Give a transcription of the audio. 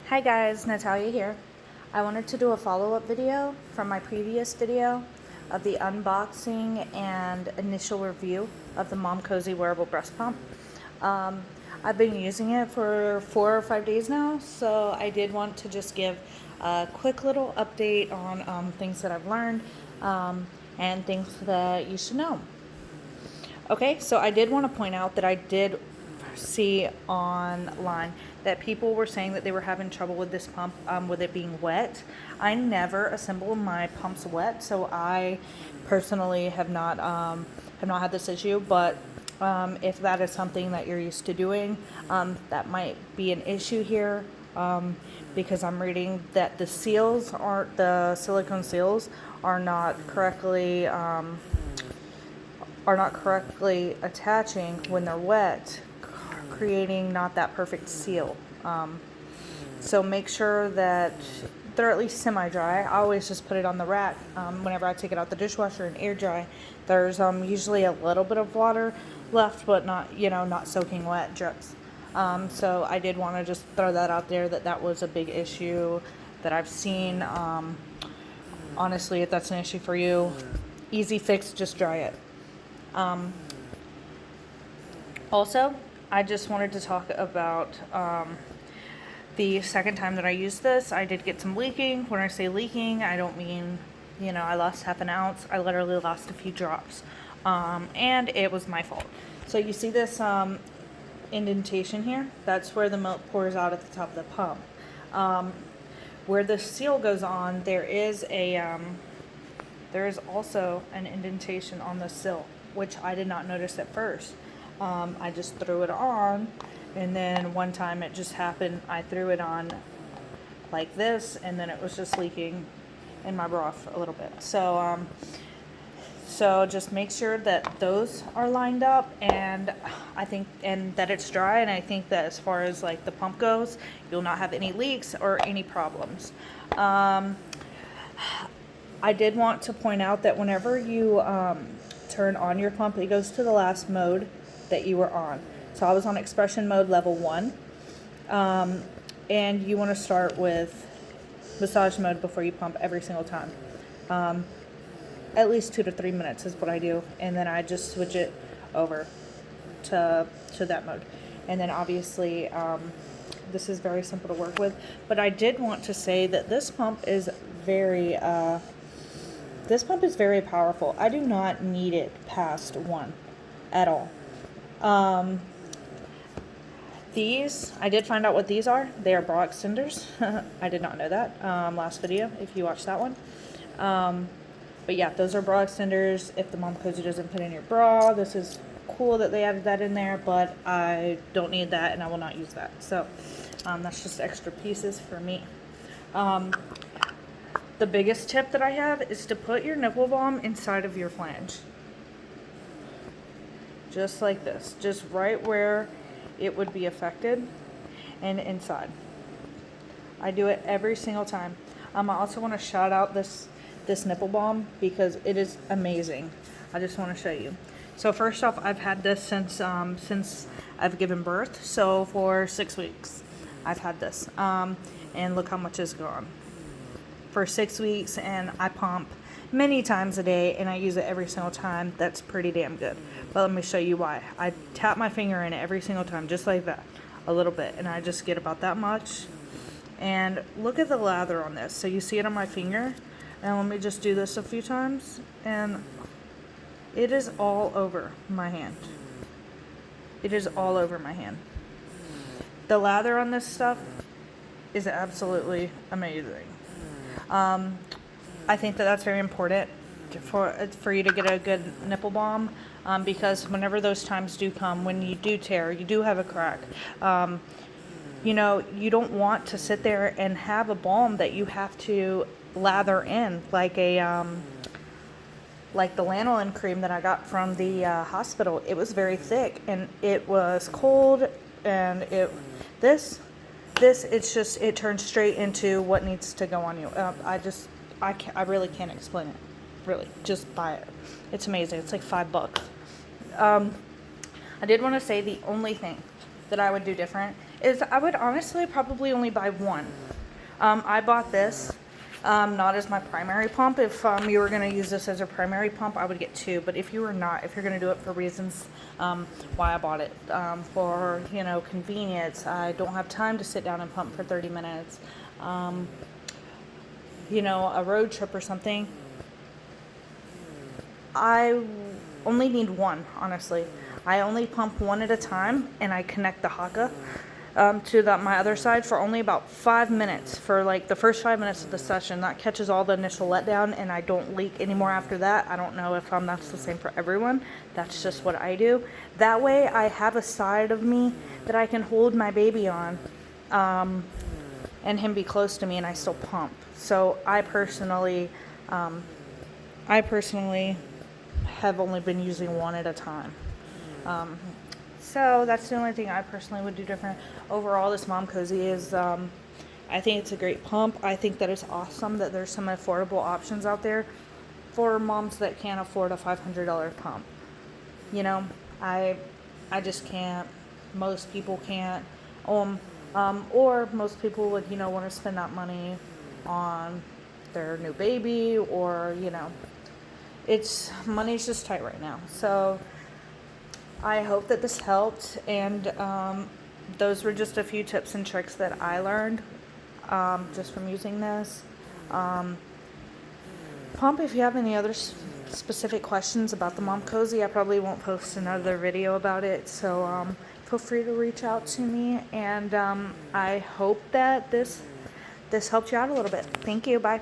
Hi guys, Natalia here. I wanted to do a follow-up video from my previous video of the unboxing and initial review of the momcozy wearable breast pump. I've been using it for 4 or 5 days now, so I did want to just give a quick little update on things that I've learned and things that you should know. Okay, so I did want to point out that I did see online that people were saying that they were having trouble with this pump with it being wet. I never assemble my pumps wet, so I personally have not had this issue. But if that is something that you're used to doing, that might be an issue here. Because I'm reading that the silicone seals are not correctly attaching when they're wet, creating not that perfect seal. So make sure that they're at least semi-dry. I always just put it on the rack whenever I take it out the dishwasher and air dry. There's usually a little bit of water left, but not soaking wet drips. So I did want to just throw that out there, that was a big issue that I've seen. Honestly, if that's an issue for you, easy fix, just dry it. Also, I just wanted to talk about the second time that I used this. I did get some leaking. When I say leaking, I don't mean, I lost half an ounce. I literally lost a few drops. And it was my fault. So you see this indentation here? That's where the milk pours out at the top of the pump. Where the seal goes on, there is also an indentation on the sill, which I did not notice at first. I just threw it on, and then one time it just happened. I threw it on like this, and then it was just leaking in my broth a little bit. So just make sure that those are lined up, and that it's dry. And I think that as far as like the pump goes, you'll not have any leaks or any problems. I did want to point out that whenever you turn on your pump, it goes to the last mode that you were on. So I was on expression mode level 1, and you want to start with massage mode before you pump every single time. At least 2 to 3 minutes is what I do, and then I just switch it over to that mode. And then obviously this is very simple to work with, but I did want to say that this pump is very powerful. I do not need it past 1 at all. These, I did find out what these are. They are bra extenders. I did not know that last video, if you watched that one. But yeah, those are bra extenders. If the momcozy doesn't fit in your bra, this is cool that they added that in there, but I don't need that and I will not use that. So that's just extra pieces for me. The biggest tip that I have is to put your nipple balm inside of your flange. Just like this. Just right where it would be affected and inside. I do it every single time. I also want to shout out this nipple balm because it is amazing. I just want to show you. So first off, I've had this since I've given birth. So for 6 weeks, I've had this. And look how much is gone. For 6 weeks, and I pump many times a day, and I use it every single time. That's pretty damn good. But let me show you why. I tap my finger in it every single time, just like that, a little bit, and I just get about that much. And look at the lather on this. So you see it on my finger, and let me just do this a few times, and it is all over my hand. It is all over my hand. The lather on this stuff is absolutely amazing. I think that that's very important for you to get a good nipple balm, because whenever those times do come, when you do tear, you do have a crack, you don't want to sit there and have a balm that you have to lather in like like the lanolin cream that I got from the hospital. It was very thick and it was cold, and it turns straight into what needs to go on you. I really can't explain it. Really, just buy it. It's amazing. It's like $5. I did want to say the only thing that I would do different is I would honestly probably only buy one. I bought this not as my primary pump. If you were going to use this as a primary pump, I would get two. But if you were not, if you're going to do it for reasons why I bought it, for, you know, convenience, I don't have time to sit down and pump for 30 minutes, you know, a road trip or something, I only need one, honestly. I only pump one at a time, and I connect the haka to my other side for only about 5 minutes, for like the first 5 minutes of the session. That catches all the initial letdown, and I don't leak anymore after that. I don't know if that's the same for everyone. That's just what I do. That way I have a side of me that I can hold my baby on, and him be close to me, and I still pump. So I personally have only been using one at a time. So that's the only thing I personally would do different. Overall, this momcozy is, I think it's a great pump. I think that it's awesome that there's some affordable options out there for moms that can't afford a $500 pump. You know, I just can't. Most people can't. Or most people would, you know, want to spend that money on their new baby, or, you know, money's just tight right now. So I hope that this helped, and those were just a few tips and tricks that I learned just from using this. Pump, if you have any other specific questions about the momcozy, I probably won't post another video about it, so feel free to reach out to me, and I hope that this helped you out a little bit. Thank you. Bye.